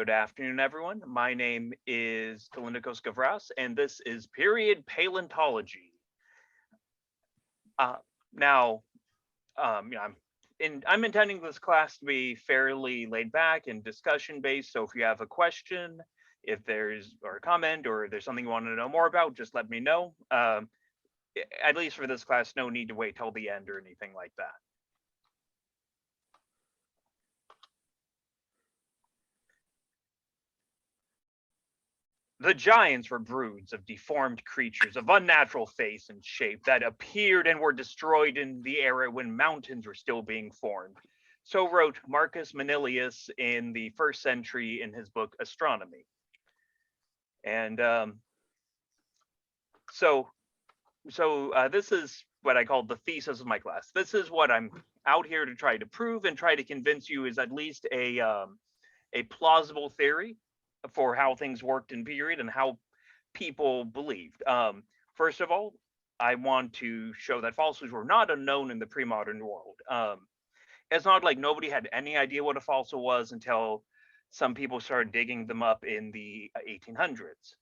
Good afternoon, everyone. My name is Kallinikos Gavras, and this is Period Paleontology. Uh, now, I'm intending this class to be fairly laid back and discussion based. So if you have a question, if there's or a comment, or there's something you want to know more about, just let me know. At least for this class, no need to wait till the end or anything like that. The giants were broods of deformed creatures of unnatural face and shape that appeared and were destroyed in the era when mountains were still being formed. So wrote Marcus Manilius in the 1st century in his book Astronomy. And this is what I call the thesis of my class. This is what I'm out here to try to prove and try to convince you is at least a plausible theory for how things worked in period and how people believed. First of all, I want to show that fossils were not unknown in the pre-modern world. It's not like nobody had any idea what a fossil was until some people started digging them up in the 1800s.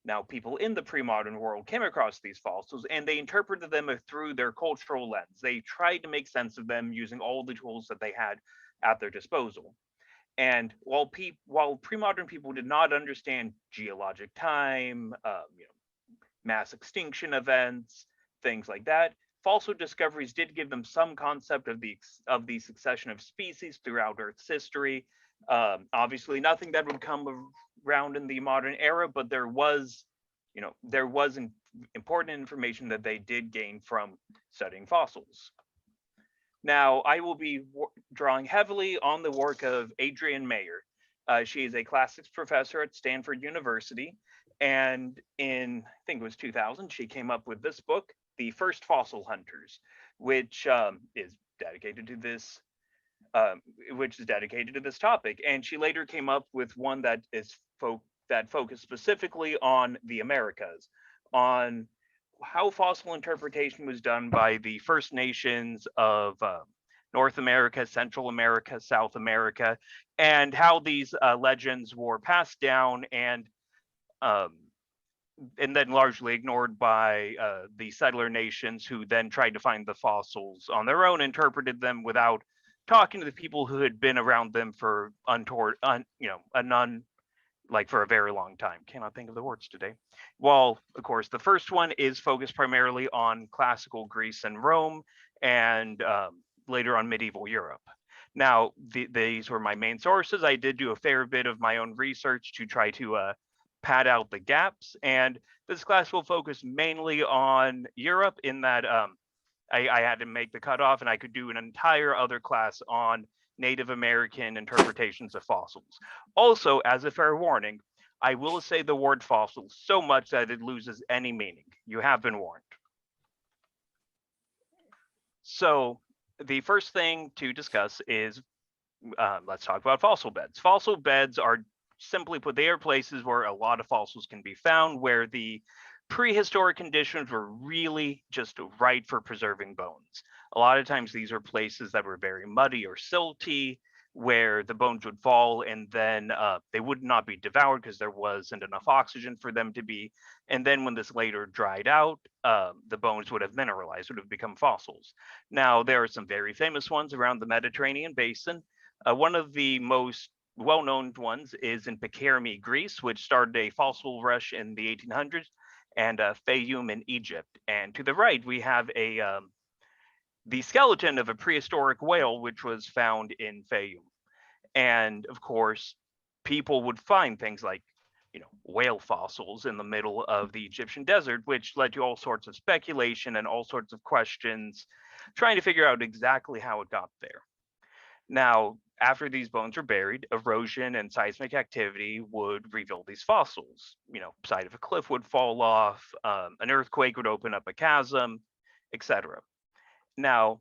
Now, people in the pre-modern world came across these fossils and they interpreted them through their cultural lens. They tried to make sense of them using all the tools that they had at their disposal. And while pre-modern people did not understand geologic time, mass extinction events, things like that, fossil discoveries did give them some concept of the succession of species throughout Earth's history. Obviously, nothing that would come around in the modern era, but there was important information that they did gain from studying fossils. Now, I will be drawing heavily on the work of Adrienne Mayer. She is a classics professor at Stanford University, and in, I think it was 2000, she came up with this book, The First Fossil Hunters, which is dedicated to this topic. And she later came up with one that focused specifically on the Americas, on how fossil interpretation was done by the First Nations of North America, Central America, South America, and how these legends were passed down and then largely ignored by the settler nations, who then tried to find the fossils on their own, interpreted them without talking to the people who had been around them for for a very long time. Cannot think of the words today. Well, of course, the first one is focused primarily on classical Greece and Rome, and later on medieval Europe. Now, these were my main sources. I did do a fair bit of my own research to try to pad out the gaps, and this class will focus mainly on Europe, in that I had to make the cutoff, and I could do an entire other class on Native American interpretations of fossils. Also, as a fair warning, I will say the word fossil so much that it loses any meaning. You have been warned. So the first thing to discuss is, let's talk about fossil beds. Fossil beds are, simply put, they are places where a lot of fossils can be found, where the prehistoric conditions were really just right for preserving bones. A lot of times these are places that were very muddy or silty, where the bones would fall and then they would not be devoured because there wasn't enough oxygen for them to be. And then when this later dried out, the bones would have mineralized, would have become fossils. Now, there are some very famous ones around the Mediterranean basin. One of the most well-known ones is in Pekirmi, Greece, which started a fossil rush in the 1800s, and Fayum in Egypt. And to the right, we have the skeleton of a prehistoric whale, which was found in Fayum. And of course, people would find things like, whale fossils in the middle of the Egyptian desert, which led to all sorts of speculation and all sorts of questions, trying to figure out exactly how it got there. Now, after these bones were buried, erosion and seismic activity would reveal these fossils. Side of a cliff would fall off, an earthquake would open up a chasm, etc. Now,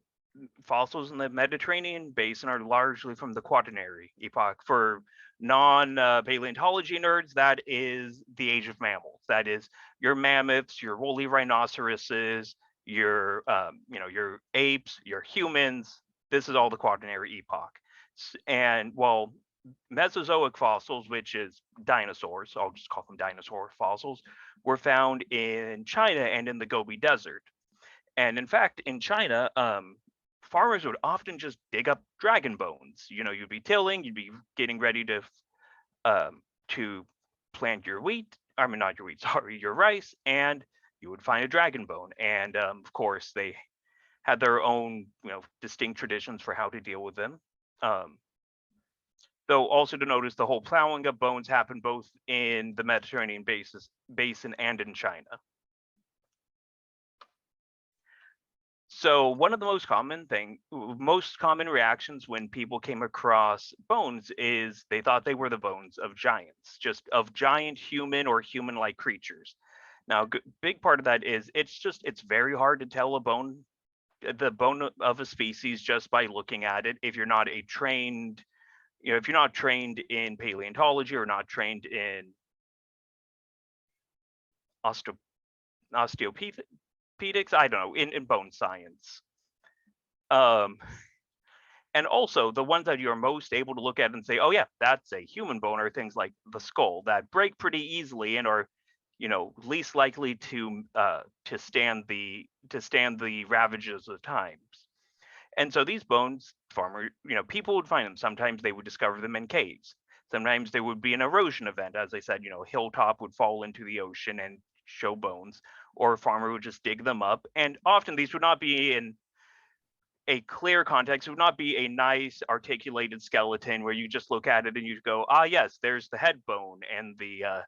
fossils in the Mediterranean basin are largely from the Quaternary epoch. For non-paleontology nerds, that is the age of mammals. That is your mammoths, your woolly rhinoceroses, your apes, your humans. This is all the Quaternary epoch. And while Mesozoic fossils, which is dinosaurs, I'll just call them dinosaur fossils, were found in China and in the Gobi Desert. And in fact, in China, farmers would often just dig up dragon bones. You'd be tilling, you'd be getting ready to plant your wheat. I mean, not your wheat, sorry, your rice, and you would find a dragon bone. And of course, they had their own, distinct traditions for how to deal with them. Though also to notice, the whole plowing of bones happened both in the Mediterranean basin and in China. So one of the most common reactions when people came across bones is they thought they were the bones of giants, just of giant human or human-like creatures. Now, big part of that is it's very hard to tell the bone of a species just by looking at it if you're not trained in paleontology or not trained in osteopedics, I don't know, in bone science. And also the ones that you're most able to look at and say, oh yeah, that's a human bone, are things like the skull that break pretty easily and are, least likely to stand the ravages of times. And so these bones, people would find them. Sometimes they would discover them in caves. Sometimes there would be an erosion event. As I said, a hilltop would fall into the ocean and show bones, or a farmer would just dig them up. And often these would not be in a clear context. It would not be a nice articulated skeleton where you just look at it and you go, ah, yes, there's the head bone and the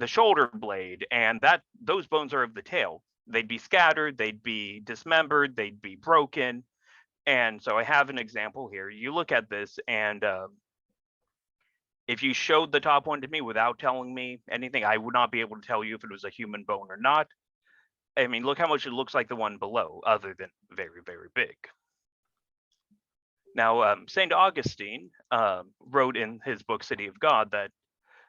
shoulder blade, and those bones are of the tail. They'd be scattered, they'd be dismembered, they'd be broken. And so I have an example here. You look at this, and if you showed the top one to me without telling me anything, I would not be able to tell you if it was a human bone or not. I mean, look how much it looks like the one below, other than very, very big. Now, St. Augustine wrote in his book, City of God, that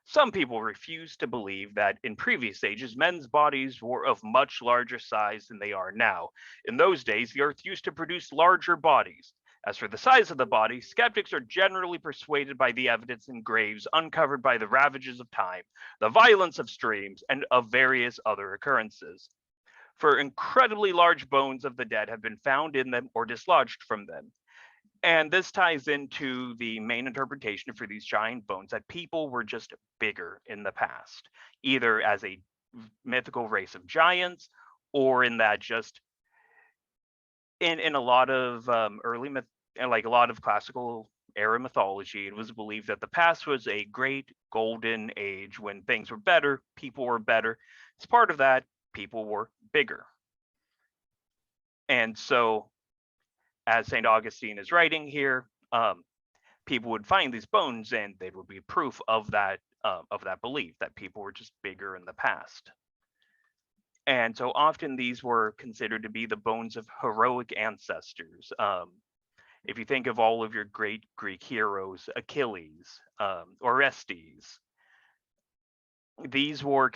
some people refuse to believe that in previous ages, men's bodies were of much larger size than they are now. In those days, the earth used to produce larger bodies. As for the size of the body, skeptics are generally persuaded by the evidence in graves uncovered by the ravages of time, the violence of streams, and of various other occurrences. For incredibly large bones of the dead have been found in them or dislodged from them. And this ties into the main interpretation for these giant bones, that people were just bigger in the past, either as a mythical race of giants, or in that just in a lot of early myth, like a lot of classical era mythology, it was believed that the past was a great golden age when things were better, people were better. As part of that, people were bigger. And so, as St. Augustine is writing here, people would find these bones and they would be proof of that belief, that people were just bigger in the past. And so often these were considered to be the bones of heroic ancestors. If you think of all of your great Greek heroes, Achilles, Orestes, these were,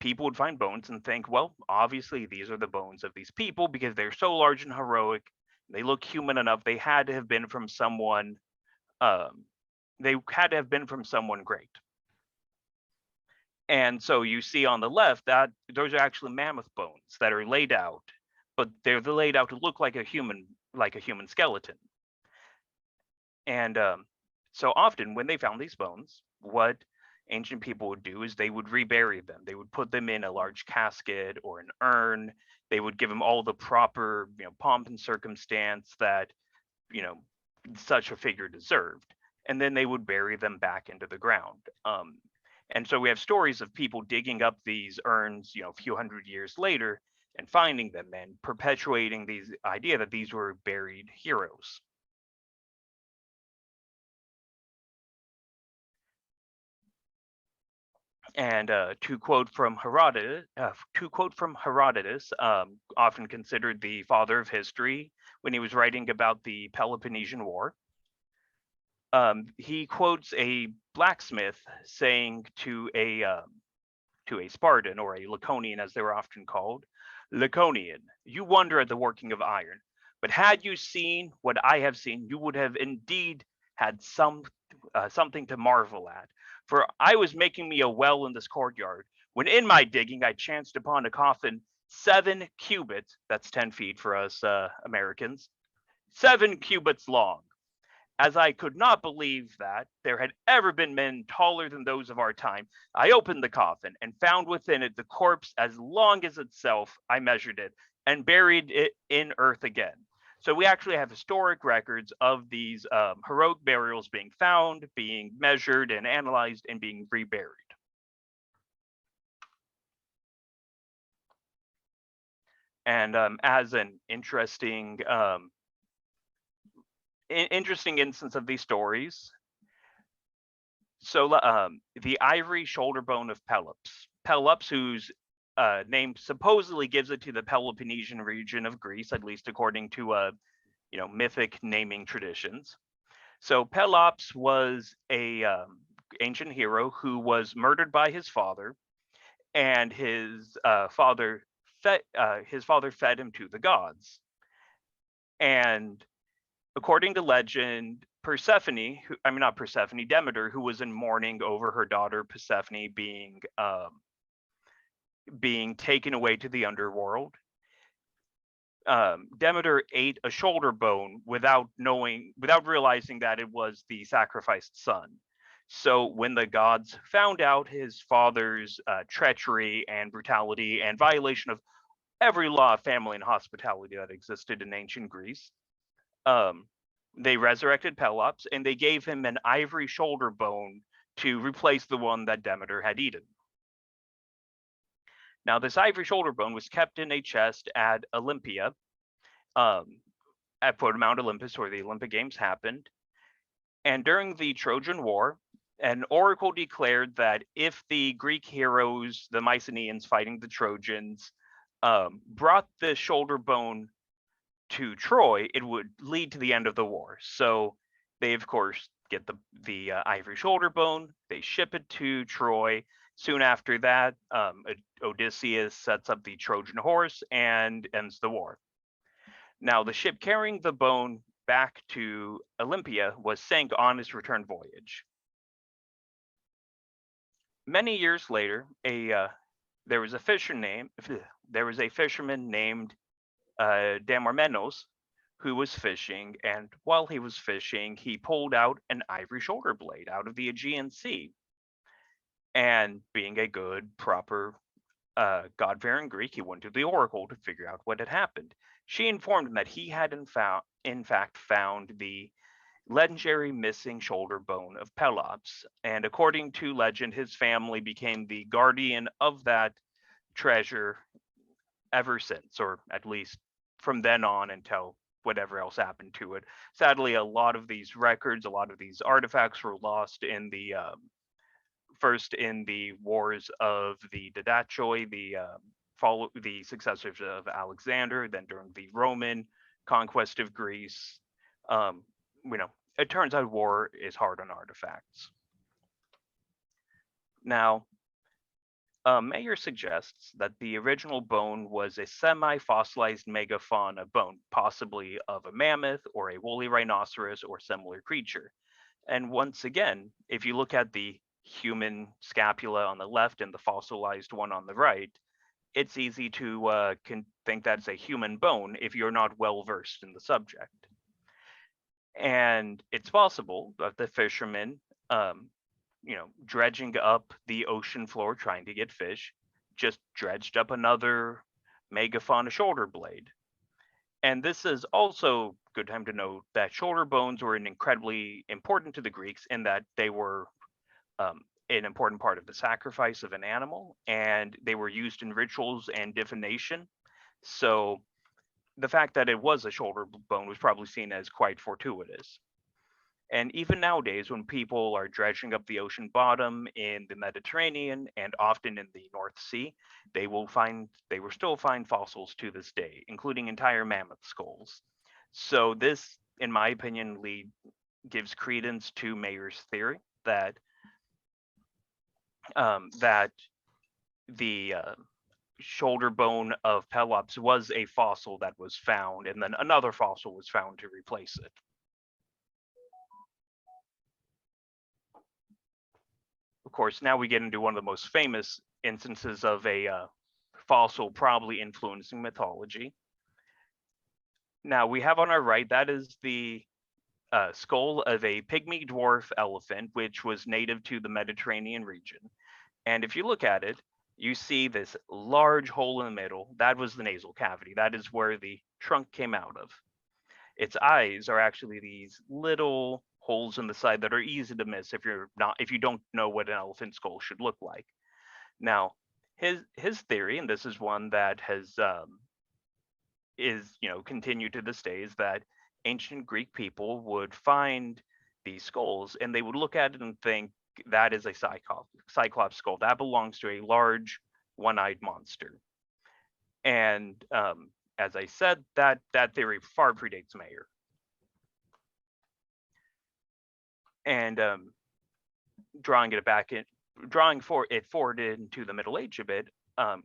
people would find bones and think, well, obviously these are the bones of these people because they're so large and heroic. They look human enough. They had to have been from someone. Great. And so you see on the left that those are actually mammoth bones that are laid out, but they're laid out to look like a human skeleton. And so often when they found these bones, what ancient people would do is they would rebury them. They would put them in a large casket or an urn. They would give them all the proper, pomp and circumstance that, such a figure deserved. And then they would bury them back into the ground. And so we have stories of people digging up these urns, a few hundred years later and finding them and perpetuating these idea that these were buried heroes. And to quote from Herodotus, often considered the father of history when he was writing about the Peloponnesian War, he quotes a blacksmith saying to a Spartan, or a Laconian as they were often called, "Laconian, you wonder at the working of iron, but had you seen what I have seen, you would have indeed had something to marvel at. For I was making me a well in this courtyard, when in my digging I chanced upon a coffin 7 cubits, that's 10 feet for us Americans, 7 cubits long. As I could not believe that there had ever been men taller than those of our time, I opened the coffin and found within it the corpse as long as itself. I measured it and buried it in earth again. So we actually have historic records of these heroic burials being found, being measured and analyzed, and being reburied. And as an interesting instance of these stories, so the ivory shoulder bone of Pelops. Pelops, whose name supposedly gives it to the Peloponnesian region of Greece, at least according to mythic naming traditions. So Pelops was a ancient hero who was murdered by his father, and his father fed him to the gods. And according to legend, Demeter, who was in mourning over her daughter Persephone being taken away to the underworld, Demeter ate a shoulder bone without realizing that it was the sacrificed son. So when the gods found out his father's treachery and brutality and violation of every law of family and hospitality that existed in ancient Greece, they resurrected Pelops and they gave him an ivory shoulder bone to replace the one that Demeter had eaten. Now, this ivory shoulder bone was kept in a chest at Olympia, at Mount Olympus, where the Olympic Games happened. And during the Trojan War, an oracle declared that if the Greek heroes, the Mycenaeans fighting the Trojans, brought the shoulder bone to Troy, it would lead to the end of the war. So they, of course, get the ivory shoulder bone, they ship it to Troy. Soon after that, Odysseus sets up the Trojan horse and ends the war. Now, the ship carrying the bone back to Olympia was sank on its return voyage. Many years later, there was a fisherman named Damormenos who was fishing, and while he was fishing, he pulled out an ivory shoulder blade out of the Aegean Sea. And being a good, proper, God-fearing Greek, he went to the oracle to figure out what had happened. She informed him that he had in fact found the legendary missing shoulder bone of Pelops, and according to legend, his family became the guardian of that treasure ever since, or at least from then on until whatever else happened to it. Sadly, a lot of these records, a lot of these artifacts were lost in the first in the wars of the Didache, the successors of Alexander, then during the Roman conquest of Greece. It turns out war is hard on artifacts. Now, Mayer suggests that the original bone was a semi-fossilized megafauna bone, possibly of a mammoth or a woolly rhinoceros or similar creature. And once again, if you look at the human scapula on the left and the fossilized one on the right, it's easy to think that's a human bone if you're not well versed in the subject. And it's possible that the fishermen, dredging up the ocean floor trying to get fish, just dredged up another megafauna shoulder blade. And this is also a good time to note that shoulder bones were incredibly important to the Greeks in that they were an important part of the sacrifice of an animal, and they were used in rituals and divination. So the fact that it was a shoulder bone was probably seen as quite fortuitous. And even nowadays, when people are dredging up the ocean bottom in the Mediterranean and often in the North Sea, they will still find fossils to this day, including entire mammoth skulls. So this, in my opinion, gives credence to Mayer's theory that the shoulder bone of Pelops was a fossil that was found, and then another fossil was found to replace it. of course, now we get into one of the most famous instances of a fossil probably influencing mythology. Now we have on our right, that is the skull of a pygmy dwarf elephant, which was native to the Mediterranean region. And if you look at it, you see this large hole in the middle. That was the nasal cavity. That is where the trunk came out of. Its eyes are actually these little holes in the side that are easy to miss if you don't know what an elephant skull should look like. Now, his theory, and this is one that has continued to this day, is that ancient Greek people would find these skulls and they would look at it and think that is a cyclops skull. That belongs to a large one-eyed monster. And as I said, that theory far predates Mayer. And drawing it forward into the Middle Age a bit,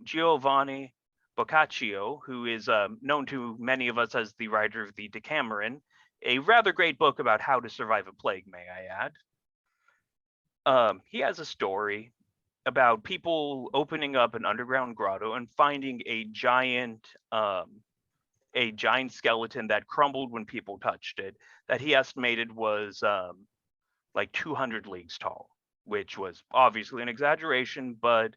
Giovanni Boccaccio, who is known to many of us as the writer of the Decameron, a rather great book about how to survive a plague, may I add. He has a story about people opening up an underground grotto and finding a giant skeleton that crumbled when people touched it, that he estimated was like 200 leagues tall, which was obviously an exaggeration, but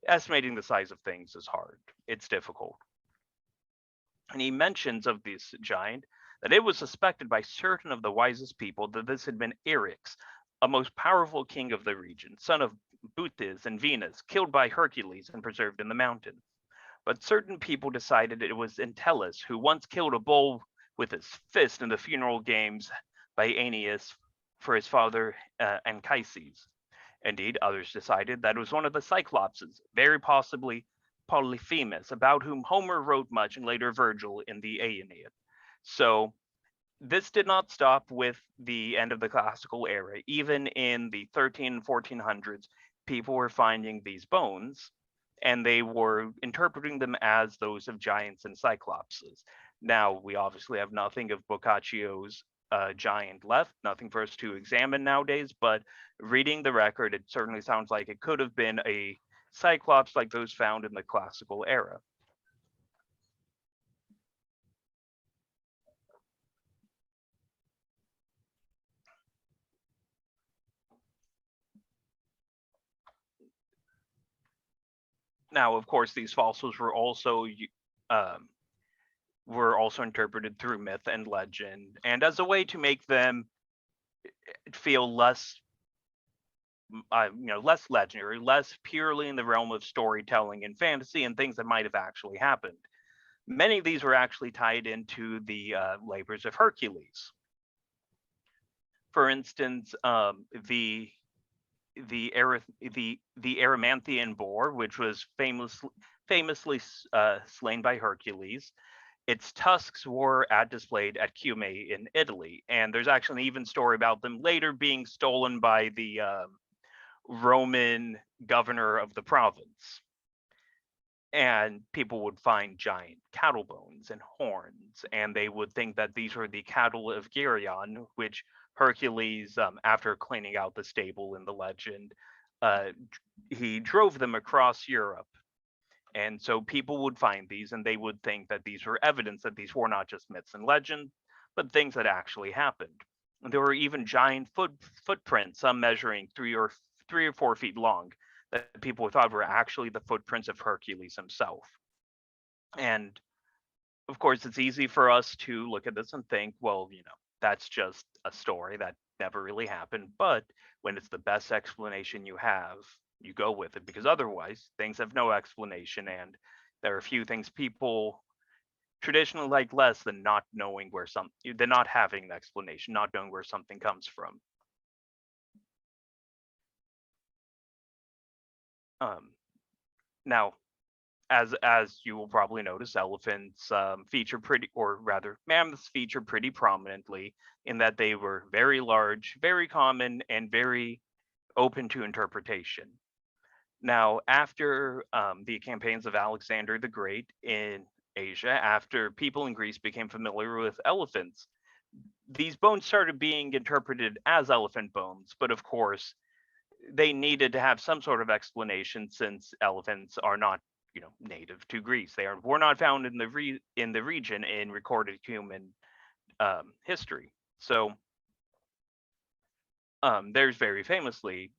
estimating the size of things is hard. It's difficult. And he mentions of this giant that it was suspected by certain of the wisest people that this had been Eryx, a most powerful king of the region, son of Butes and Venus, killed by Hercules and preserved in the mountain. But certain people decided it was Entellus, who once killed a bull with his fist in the funeral games by Aeneas for his father Anchises. Indeed, others decided that it was one of the Cyclopses, very possibly Polyphemus, about whom Homer wrote much and later Virgil in the Aeneid. So this did not stop with the end of the classical era. Even in the 13 and 1400s, people were finding these bones, and they were interpreting them as those of giants and cyclopses. Now, we obviously have nothing of Boccaccio's giant left, nothing for us to examine nowadays, but reading the record, it certainly sounds like it could have been a cyclops like those found in the classical era. Now, of course, these fossils were also interpreted through myth and legend, and as a way to make them feel less less legendary, less purely in the realm of storytelling and fantasy and things that might have actually happened. Many of these were actually tied into the labors of Hercules. For instance, the Erymanthian boar, which was famously slain by Hercules. Its tusks were displayed at Cumae in Italy, and there's actually an even story about them later being stolen by the Roman governor of the province. And people would find giant cattle bones and horns, and they would think that these were the cattle of Geryon, which Hercules, after cleaning out the stable in the legend, he drove them across Europe. And so people would find these and they would think that these were evidence that these were not just myths and legends, but things that actually happened. And there were even giant footprints, some measuring 3 or 4 feet long, that people thought were actually the footprints of Hercules himself. And of course, it's easy for us to look at this and think, well, that's just a story that never really happened. But when it's the best explanation you have, you go with it, because otherwise things have no explanation, and there are a few things people traditionally like less than not having an explanation, not knowing where something comes from. Now, as you will probably notice, elephants feature mammoths feature pretty prominently in that they were very large, very common, and very open to interpretation. Now, after the campaigns of Alexander the Great in Asia, after people in Greece became familiar with elephants, these bones started being interpreted as elephant bones. But of course, they needed to have some sort of explanation, since elephants are not, native to Greece. They were not found in the region in recorded human history. So there's very famously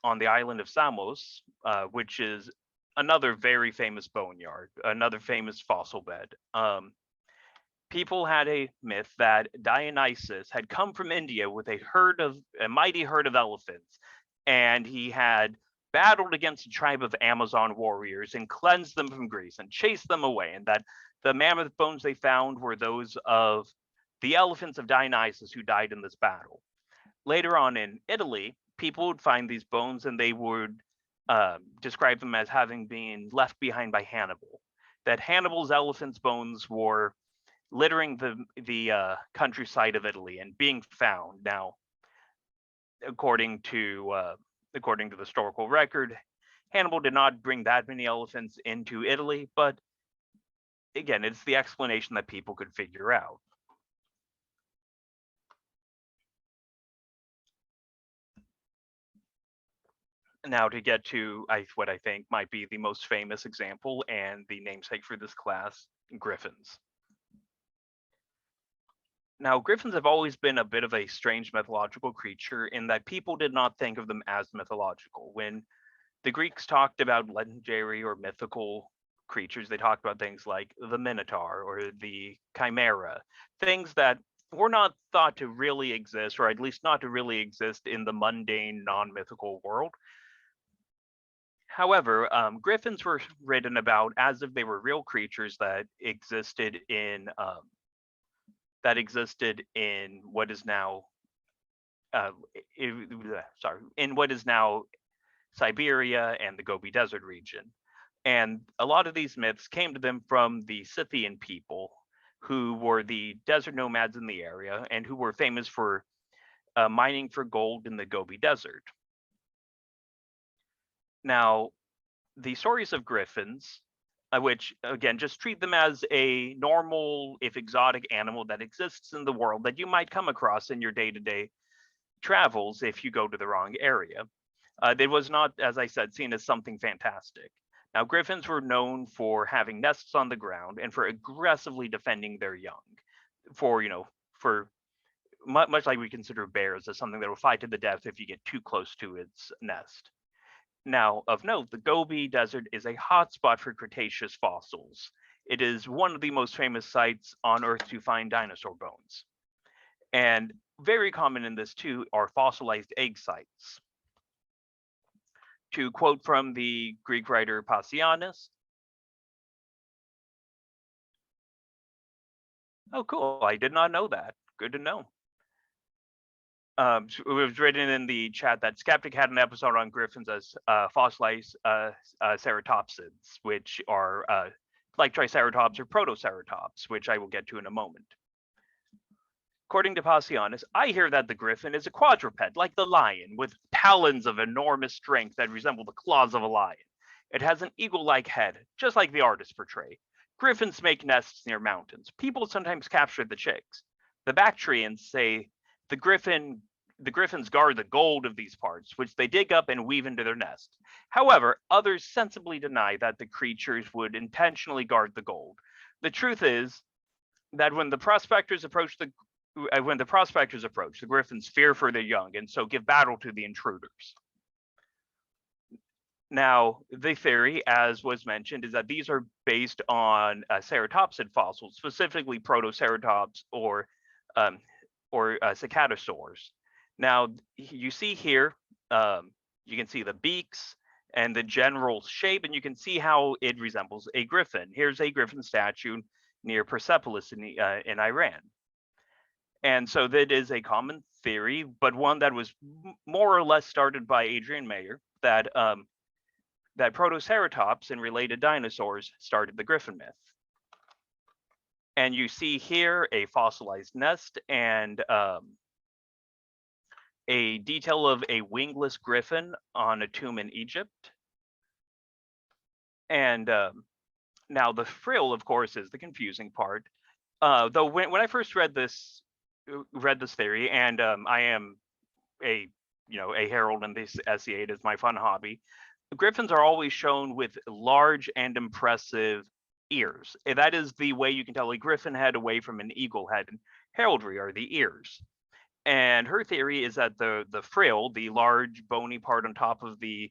on the island of Samos, which is another very famous boneyard, another famous fossil bed. People had a myth that Dionysus had come from India with a mighty herd of elephants, and he had battled against a tribe of Amazon warriors and cleansed them from Greece and chased them away, and that the mammoth bones they found were those of the elephants of Dionysus who died in this battle. Later on in Italy, people would find these bones and they would describe them as having been left behind by Hannibal. That Hannibal's elephant's bones were littering the countryside of Italy and being found. Now, according to the historical record, Hannibal did not bring that many elephants into Italy, but again, it's the explanation that people could figure out. Now, to get to what I think might be the most famous example and the namesake for this class, griffins. Now, griffins have always been a bit of a strange mythological creature in that people did not think of them as mythological. When the Greeks talked about legendary or mythical creatures, they talked about things like the Minotaur or the Chimera, things that were not thought to really exist, or at least not to really exist in the mundane, non-mythical world. However, griffins were written about as if they were real creatures that existed in what is now in what is now Siberia and the Gobi Desert region. And a lot of these myths came to them from the Scythian people, who were the desert nomads in the area and who were famous for mining for gold in the Gobi Desert. Now, the stories of griffins, which again just treat them as a normal, if exotic, animal that exists in the world that you might come across in your day-to-day travels if you go to the wrong area. It was not, as I said, seen as something fantastic. Now, griffins were known for having nests on the ground and for aggressively defending their young, for much like we consider bears as something that will fight to the death if you get too close to its nest. Now, of note, the Gobi Desert is a hotspot for Cretaceous fossils. It is one of the most famous sites on Earth to find dinosaur bones. And very common in this too are fossilized egg sites. To quote from the Greek writer Passianus, oh, cool, I did not know that. Good to know. It was written in the chat that Skeptic had an episode on griffins as fossilized ceratopsids, which are like Triceratops or Protoceratops, which I will get to in a moment. According to Passianus, I hear that the griffin is a quadruped, like the lion, with talons of enormous strength that resemble the claws of a lion. It has an eagle-like head, just like the artists portray. Griffins make nests near mountains. People sometimes capture the chicks. The Bactrians say the griffins guard the gold of these parts, which they dig up and weave into their nest. However, others sensibly deny that the creatures would intentionally guard the gold. The truth is that when the prospectors approach, the griffins fear for their young and so give battle to the intruders. Now, the theory, as was mentioned, is that these are based on ceratopsid fossils, specifically Protoceratops or Cicadasaurs. Now, you see here, you can see the beaks and the general shape, and you can see how it resembles a griffin. Here's a griffin statue near Persepolis in Iran. And so that is a common theory, but one that was more or less started by Adrian Mayer, that Protoceratops and related dinosaurs started the Griffin myth. And you see here a fossilized nest and a detail of a wingless griffin on a tomb in Egypt. And now the frill, of course, is the confusing part. Though when I first read this theory, and I am a a herald in this SE8 is my fun hobby. Griffins are always shown with large and impressive ears. That is the way you can tell a griffin head away from an eagle head. And heraldry are the ears. And her theory is that the frill, the large bony part on top of the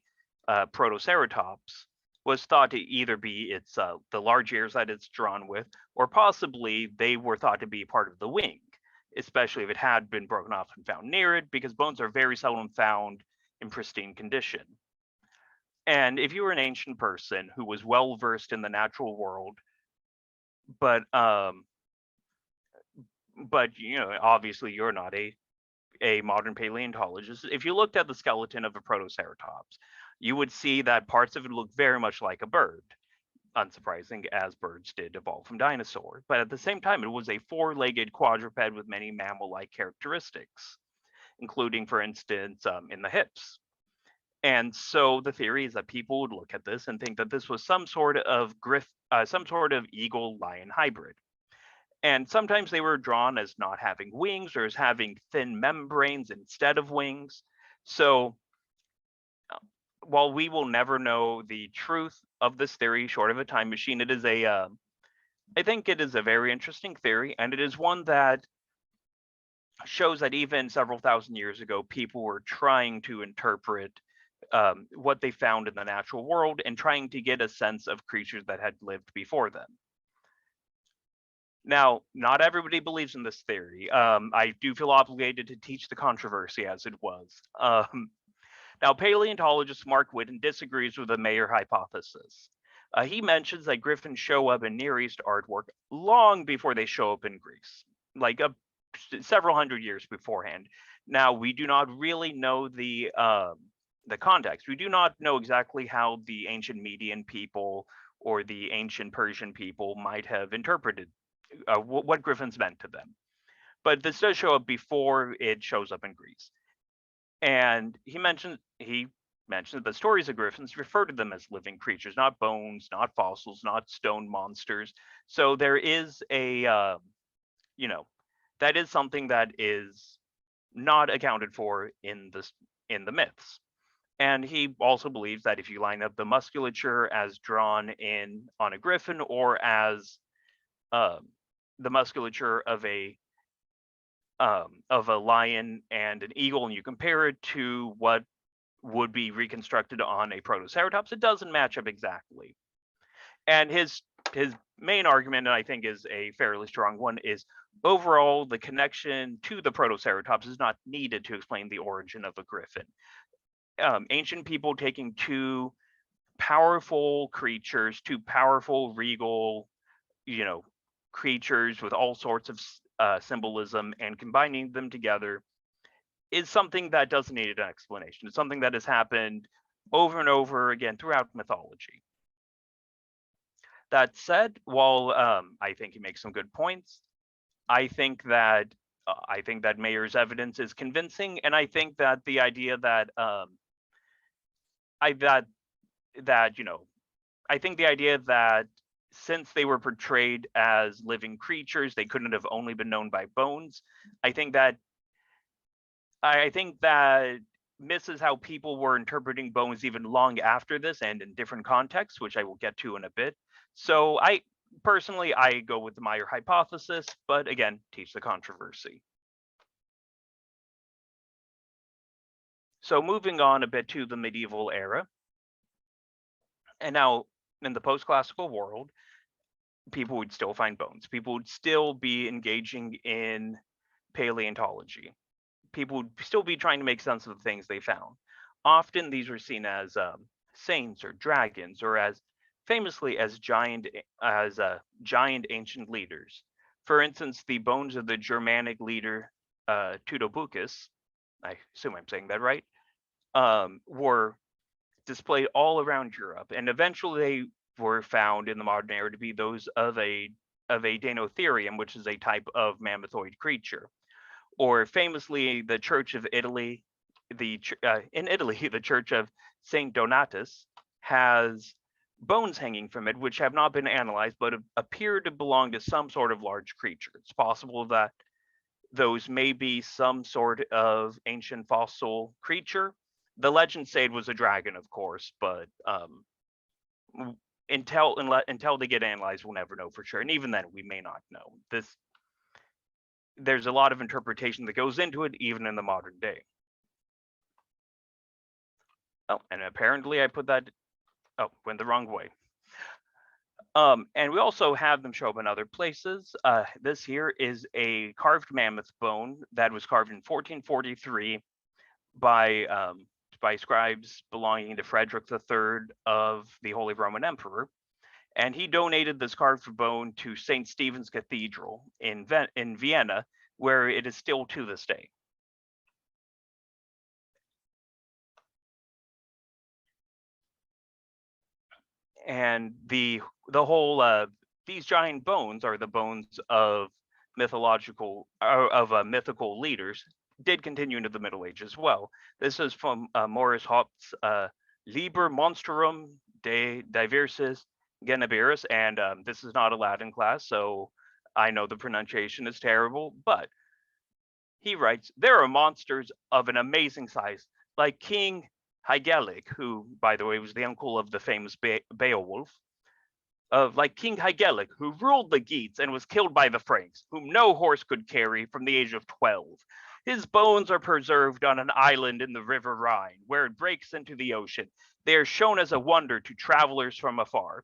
Protoceratops, was thought to either be its the large ears that it's drawn with, or possibly they were thought to be part of the wing, especially if it had been broken off and found near it, because bones are very seldom found in pristine condition. And if you were an ancient person who was well versed in the natural world, but obviously you're not a modern paleontologist, if you looked at the skeleton of a Protoceratops, you would see that parts of it look very much like a bird. Unsurprising, as birds did evolve from dinosaurs. But at the same time, it was a four-legged quadruped with many mammal-like characteristics, including, for instance, in the hips. And so the theory is that people would look at this and think that this was some sort of eagle-lion hybrid. And sometimes they were drawn as not having wings or as having thin membranes instead of wings. So while we will never know the truth of this theory short of a time machine, it is I think it is a very interesting theory, and it is one that shows that even several thousand years ago, people were trying to interpret what they found in the natural world and trying to get a sense of creatures that had lived before them. Now, not everybody believes in this theory. I do feel obligated to teach the controversy as it was. Now, paleontologist Mark Whitten disagrees with the Mayer hypothesis. He mentions that griffins show up in Near East artwork long before they show up in Greece, like several hundred years beforehand. Now, we do not really know the context. We do not know exactly how the ancient Median people or the ancient Persian people might have interpreted what griffins meant to them. But this does show up before it shows up in Greece. And he mentioned that the stories of griffins refer to them as living creatures, not bones, not fossils, not stone monsters. So there is that is something that is not accounted for in the myths. And he also believes that if you line up the musculature as drawn in on a griffin or as the musculature of a lion and an eagle, and you compare it to what would be reconstructed on a Protoceratops, it doesn't match up exactly. And his main argument, and I think is a fairly strong one, is overall the connection to the Protoceratops is not needed to explain the origin of a griffin. Ancient people taking two powerful creatures, two powerful regal, creatures with all sorts of symbolism and combining them together is something that doesn't need an explanation. It's something that has happened over and over again throughout mythology. That said, while I think he makes some good points, I think that Mayer's evidence is convincing, and I think that the idea that since they were portrayed as living creatures, they couldn't have only been known by bones. I think that misses how people were interpreting bones even long after this and in different contexts, which I will get to in a bit. So I go with the Meyer hypothesis, but again, teach the controversy. So moving on a bit to the medieval era. And now in the post-classical world, people would still find bones. People would still be engaging in paleontology. People would still be trying to make sense of the things they found. Often these were seen as saints or dragons, or as famously as giant ancient leaders. For instance, the bones of the Germanic leader Teutobuchus, I assume I'm saying that right, were displayed all around Europe, and eventually they were found in the modern era to be those of a Deinotherium, which is a type of mammothoid creature. Or famously, the Church of Italy, in Italy, the Church of Saint Donatus has bones hanging from it, which have not been analyzed, but appear to belong to some sort of large creature. It's possible that those may be some sort of ancient fossil creature. The legends say it was a dragon, of course, but until they get analyzed, we'll never know for sure. And even then, we may not know. There's a lot of interpretation that goes into it, even in the modern day. Oh, and apparently I put that. Oh, went the wrong way. And we also have them show up in other places. This here is a carved mammoth bone that was carved in 1443 by scribes belonging to Frederick III of the Holy Roman Emperor. And he donated this carved bone to St. Stephen's Cathedral in Vienna, where it is still to this day. And the whole these giant bones are the bones of mythological mythical leaders. Did continue into the Middle Age as well. This is from Morris Hopt's Liber Monstrum de Diversis Geneberis, and this is not a Latin class, so I know the pronunciation is terrible, but he writes, there are monsters of an amazing size, like King Hygelac, who, by the way, was the uncle of the famous Beowulf, like King Hygelac, who ruled the Geats and was killed by the Franks, whom no horse could carry from the age of 12. His bones are preserved on an island in the river Rhine, where it breaks into the ocean. They are shown as a wonder to travelers from afar.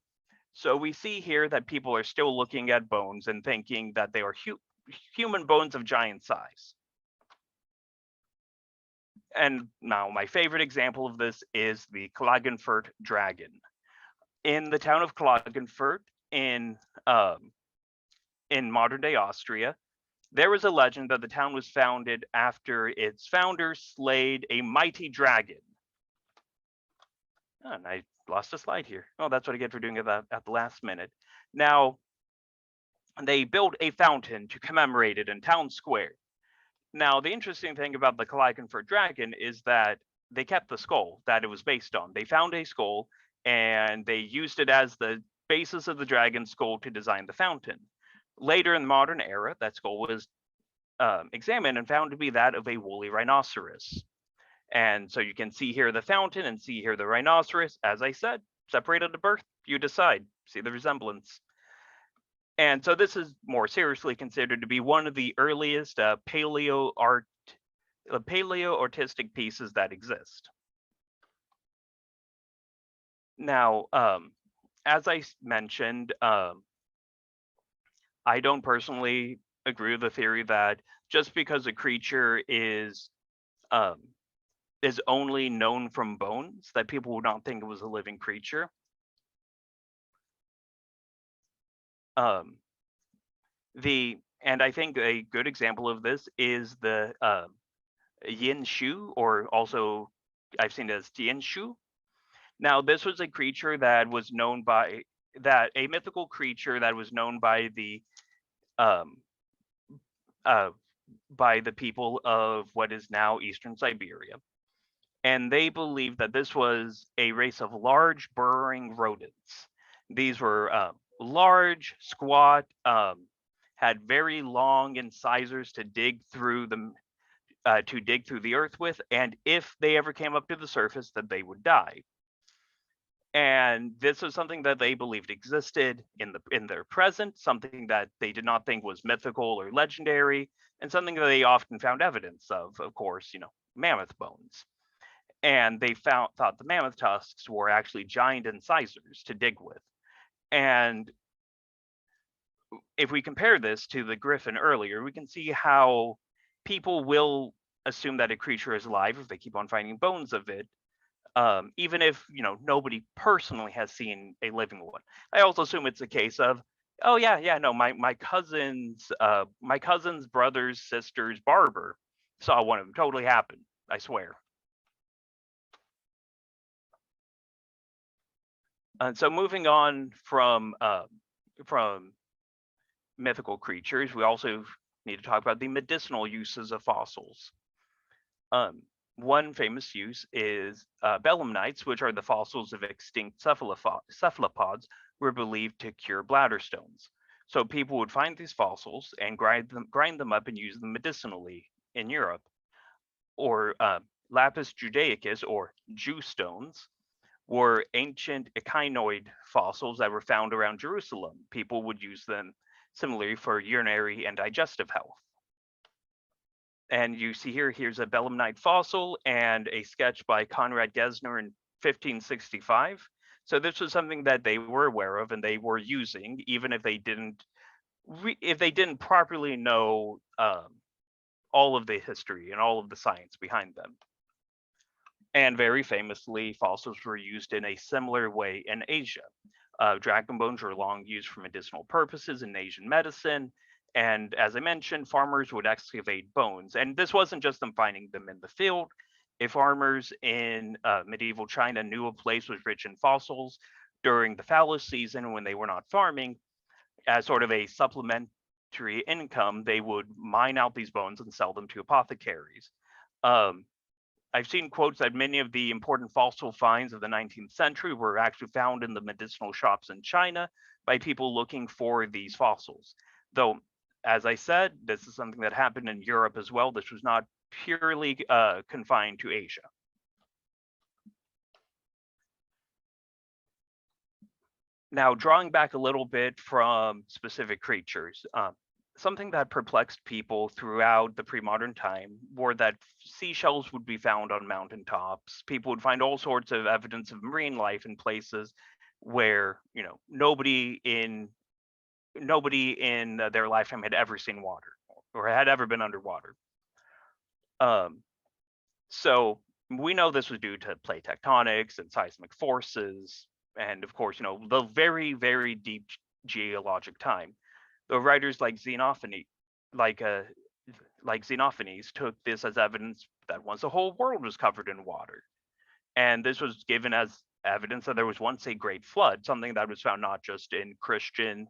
So we see here that people are still looking at bones and thinking that they are human bones of giant size. And now my favorite example of this is the Cloggenfert Dragon. In the town of Cloggenfert in modern day Austria, there was a legend that the town was founded after its founder slayed a mighty dragon. Oh, and I lost a slide here. Oh, that's what I get for doing it at the last minute. Now, they built a fountain to commemorate it in town square. Now, the interesting thing about the Cloggenfert Dragon is that they kept the skull that it was based on. They found a skull and they used it as the basis of the dragon's skull to design the fountain. Later in the modern era, that skull was examined and found to be that of a woolly rhinoceros. And so you can see here the fountain and see here the rhinoceros. As I said, separated at birth, you decide. See the resemblance. And so this is more seriously considered to be one of the earliest paleo-artistic pieces that exist. Now, as I mentioned, I don't personally agree with the theory that just because a creature is only known from bones, that people would not think it was a living creature. And I think a good example of this is the Yinshu, or also I've seen it as Yinshu. Now, this was a creature that was known by a mythical creature that was known by the people of what is now Eastern Siberia. And they believed that this was a race of large burrowing rodents. These were large, squat, had very long incisors to dig through the earth with, and if they ever came up to the surface, that they would die. And this was something that they believed existed in their present, something that they did not think was mythical or legendary, and something that they often found evidence of course, mammoth bones. And they thought the mammoth tusks were actually giant incisors to dig with. And if we compare this to the griffin earlier, we can see how people will assume that a creature is alive if they keep on finding bones of it, even if nobody personally has seen a living one. I also assume it's a case of, oh yeah, no, my cousin's brother's sister's barber saw one of them. Totally happened, I swear. And so moving on from mythical creatures, we also need to talk about the medicinal uses of fossils. One famous use is belemnites, which are the fossils of extinct cephalopods, were believed to cure bladder stones. So people would find these fossils and grind them up and use them medicinally in Europe. Or lapis judaicus, or Jew stones, were ancient echinoid fossils that were found around Jerusalem. People would use them similarly for urinary and digestive health. And you see here's a belemnite fossil and a sketch by Conrad Gesner in 1565. So this was something that they were aware of and they were using, even if they didn't properly know all of the history and all of the science behind them. And very famously, fossils were used in a similar way in Asia. Dragon bones were long used for medicinal purposes in Asian medicine. And as I mentioned, farmers would excavate bones. And this wasn't just them finding them in the field. If farmers in medieval China knew a place was rich in fossils during the fallow season when they were not farming, as sort of a supplementary income, they would mine out these bones and sell them to apothecaries. I've seen quotes that many of the important fossil finds of the 19th century were actually found in the medicinal shops in China by people looking for these fossils. Though, as I said, this is something that happened in Europe as well. This was not purely confined to Asia. Now, drawing back a little bit from specific creatures, something that perplexed people throughout the pre-modern time were that seashells would be found on mountaintops. People would find all sorts of evidence of marine life in places where, you know, nobody in their lifetime had ever seen water or had ever been underwater. So we know this was due to plate tectonics and seismic forces, and of course, you know, the very, very deep geologic time. The writers like Xenophanes took this as evidence that once the whole world was covered in water. And this was given as evidence that there was once a great flood, something that was found not just in Christian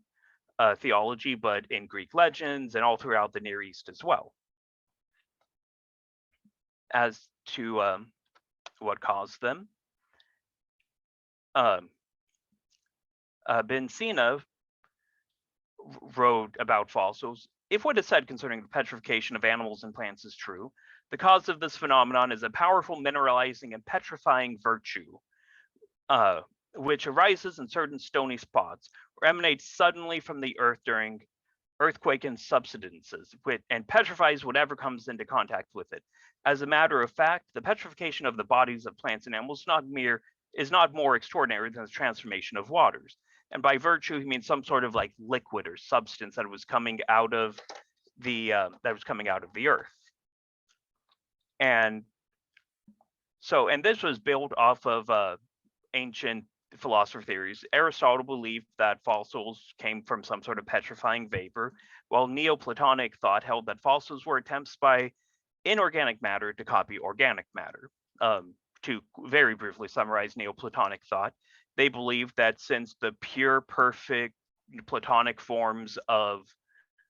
theology, but in Greek legends and all throughout the Near East as well. As to what caused them, Ben Sina wrote about fossils. If what is said concerning the petrification of animals and plants is true, the cause of this phenomenon is a powerful mineralizing and petrifying virtue, which arises in certain stony spots or emanates suddenly from the earth during earthquake and subsidences, and petrifies whatever comes into contact with it. As a matter of fact, the petrification of the bodies of plants and animals is not more extraordinary than the transformation of waters. And by virtue, he means some sort of like liquid or substance that was coming out of the earth. And so, and this was built off of ancient philosopher theories. Aristotle believed that fossils came from some sort of petrifying vapor, while Neoplatonic thought held that fossils were attempts by inorganic matter to copy organic matter. To very briefly summarize Neoplatonic thought, they believed that since the pure, perfect Platonic forms of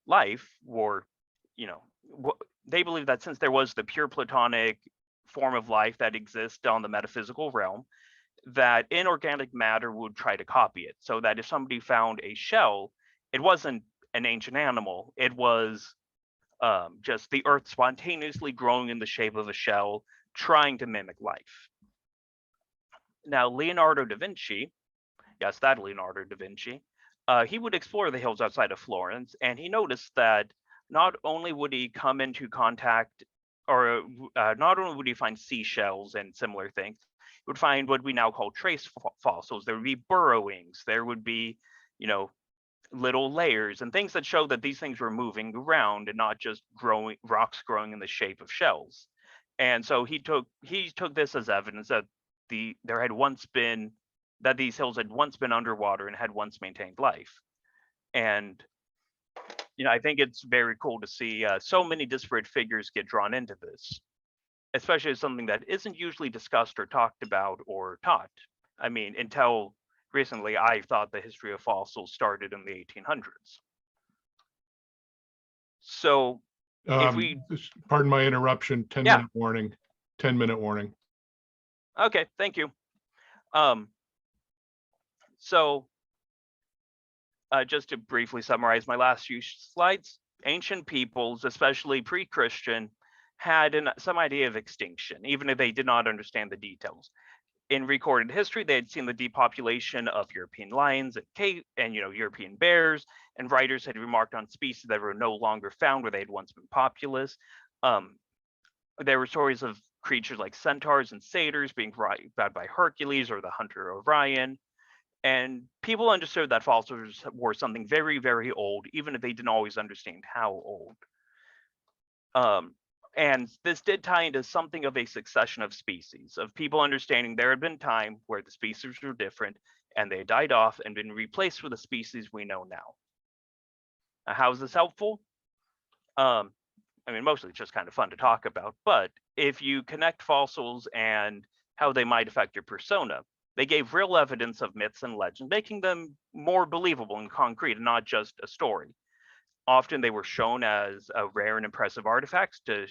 life were, you know, they believed that since there was the pure Platonic form of life that exists on the metaphysical realm, that inorganic matter would try to copy it. So that if somebody found a shell, it wasn't an ancient animal. It was just the earth spontaneously growing in the shape of a shell, trying to mimic life. Now, Leonardo da Vinci, yes, that Leonardo da Vinci, he would explore the hills outside of Florence, and he noticed that not only would he come into contact, or not only would he find seashells and similar things, he would find what we now call trace fossils. There would be burrowings, there would be, you know, little layers and things that show that these things were moving around and not just rocks growing in the shape of shells. And so he took this as evidence that these hills had once been underwater and had once maintained life. And you know, I think it's very cool to see so many disparate figures get drawn into this, especially as something that isn't usually discussed or talked about or taught. I mean, until recently, I thought the history of fossils started in the 1800s. So if we... Pardon my interruption, 10-minute warning, 10-minute warning. Okay, thank you. So just to briefly summarize my last few slides, ancient peoples, especially pre-Christian, had some idea of extinction, even if they did not understand the details. In recorded history, they had seen the depopulation of European lions and European bears, and writers had remarked on species that were no longer found where they had once been populous. There were stories of creatures like centaurs and satyrs being brought by Hercules or the hunter Orion. And people understood that fossils were something very, very old, even if they didn't always understand how old. And this did tie into something of a succession of species, of people understanding there had been time where the species were different and they died off and been replaced with the species we know now. How is this helpful? Mostly it's just kind of fun to talk about, but if you connect fossils and how they might affect your persona, they gave real evidence of myths and legends, making them more believable and concrete and not just a story. Often they were shown as rare and impressive artifacts to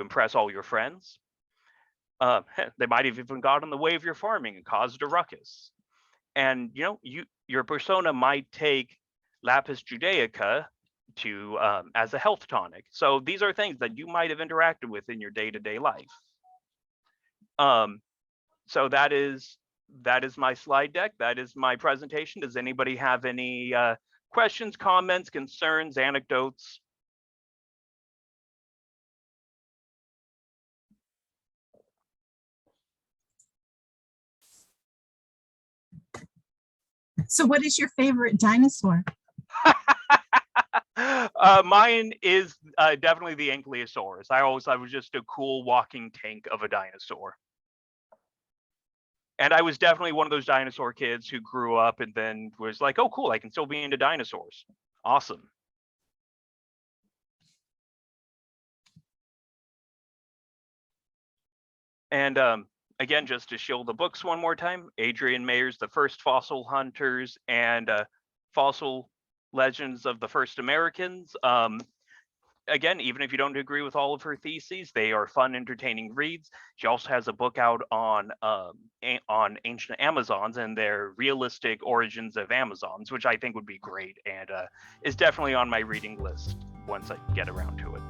impress all your friends. They might have even got in the way of your farming and caused a ruckus. And your persona might take lapis judaica to as a health tonic. So these are things that you might have interacted with in your day-to-day life. So that is my slide deck. That is my presentation. Does anybody have any questions, comments, concerns, anecdotes? So what is your favorite dinosaur? Mine is definitely the Ankylosaurus. I always thought it was just a cool walking tank of a dinosaur. And I was definitely one of those dinosaur kids who grew up and then was like, oh, cool, I can still be into dinosaurs. Awesome. And again, just to show the books one more time, Adrian Mayer's The First Fossil Hunters and Fossil Legends of the First Americans. Again, even if you don't agree with all of her theses, they are fun, entertaining reads. She also has a book out on ancient Amazons and their realistic origins of Amazons, which I think would be great and is definitely on my reading list once I get around to it.